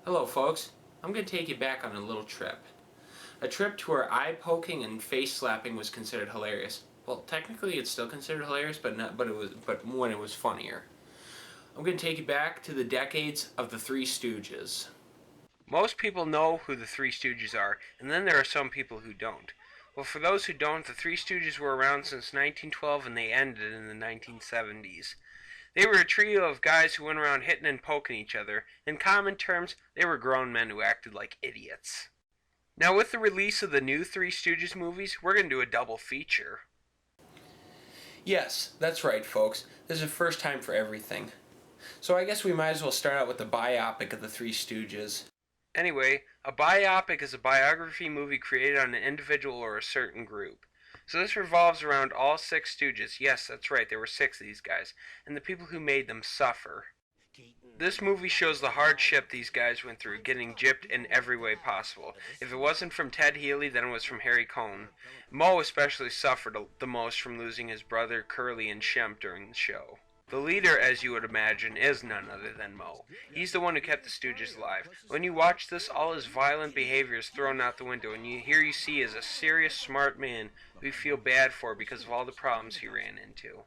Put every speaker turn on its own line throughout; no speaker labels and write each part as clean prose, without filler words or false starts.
Hello folks, I'm going to take you back on a little trip. A trip to where eye-poking and face-slapping was considered hilarious. Well, technically it's still considered hilarious, but when it was funnier. I'm going to take you back to the decades of the Three Stooges. Most people know who the Three Stooges are, and then there are some people who don't. Well, for those who don't, the Three Stooges were around since 1912 and they ended in the 1970s. They were a trio of guys who went around hitting and poking each other. In common terms, they were grown men who acted like idiots. Now with the release of the new Three Stooges movies, we're going to do a double feature. Yes, that's right folks. This is a first time for everything. So I guess we might as well start out with the biopic of the Three Stooges. Anyway, a biopic is a biography movie created on an individual or a certain group. So this revolves around all six Stooges. Yes, that's right, there were six of these guys. And the people who made them suffer. This movie shows the hardship these guys went through, getting gypped in every way possible. If it wasn't from Ted Healy, then it was from Harry Cohn. Moe especially suffered the most from losing his brother Curly and Shemp during the show. The leader, as you would imagine, is none other than Moe. He's the one who kept the Stooges alive. When you watch this, all his violent behavior is thrown out the window, and here you see is a serious, smart man who you feel bad for because of all the problems he ran into.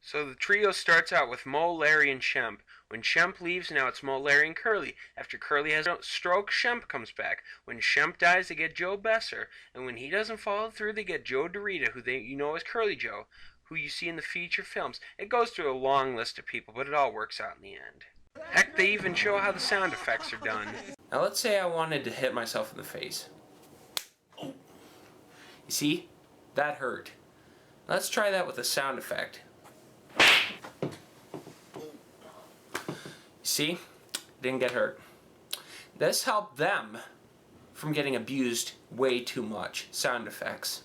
So the trio starts out with Moe, Larry, and Shemp. When Shemp leaves, now it's Moe, Larry, and Curly. After Curly has a stroke, Shemp comes back. When Shemp dies, they get Joe Besser. And when he doesn't follow through, they get Joe DeRita, who you know as Curly Joe, who you see in the feature films. It goes through a long list of people, but it all works out in the end. Heck, they even show how the sound effects are done. Now let's say I wanted to hit myself in the face. You see? That hurt. Let's try that with a sound effect. See? Didn't get hurt. This helped them from getting abused way too much. Sound effects.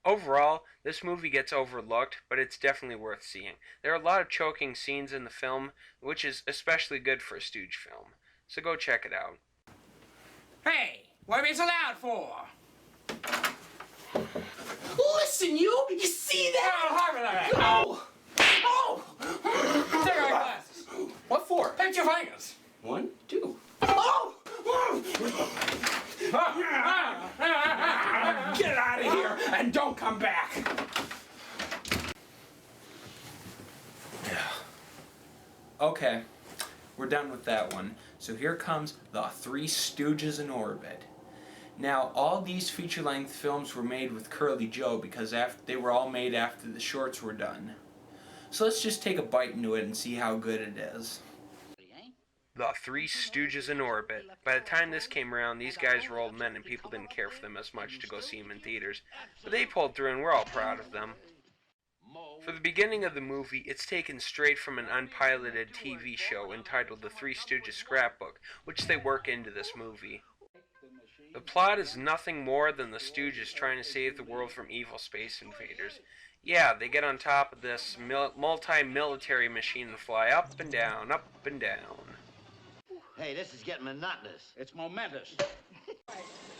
Overall, this movie gets overlooked, but it's definitely worth seeing. There are a lot of choking scenes in the film, which is especially good for a Stooge film. So go check it out.
Hey, what are we so loud for?
Listen, you see that?
Go!
Oh!
Take our glasses.
What for?
Take your fingers.
1, 2.
Oh! Get out of here and don't come back.
Okay, we're done with that one. So here comes the Three Stooges in Orbit. Now, all these feature-length films were made with Curly Joe because they were all made after the shorts were done. So let's just take a bite into it and see how good it is. The Three Stooges in Orbit. By the time this came around, these guys were old men and people didn't care for them as much to go see them in theaters. But they pulled through and we're all proud of them. For the beginning of the movie, it's taken straight from an unpiloted TV show entitled The Three Stooges Scrapbook, which they work into this movie. The plot is nothing more than the Stooges trying to save the world from evil space invaders. Yeah, they get on top of this multi-military machine and fly up and down, up and down.
Hey, this is getting monotonous.
It's momentous.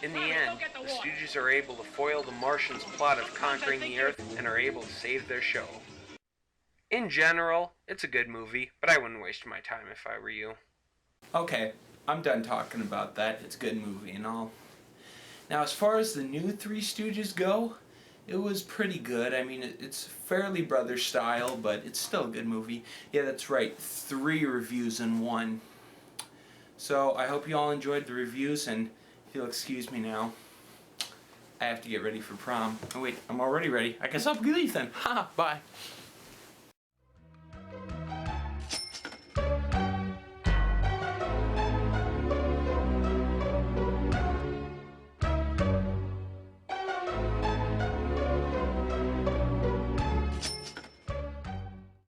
In the end, the Stooges are able to foil the Martians' plot of conquering the Earth and are able to save their show. In general, it's a good movie, but I wouldn't waste my time if I were you. Okay, I'm done talking about that. It's a good movie and all. Now, as far as the new Three Stooges go, it was pretty good. I mean, it's fairly brother style, but it's still a good movie. Yeah, that's right. 3 reviews in 1. So, I hope you all enjoyed the reviews, and if you'll excuse me now, I have to get ready for prom. Oh wait, I'm already ready. I guess I'll leave then. Ha! Bye.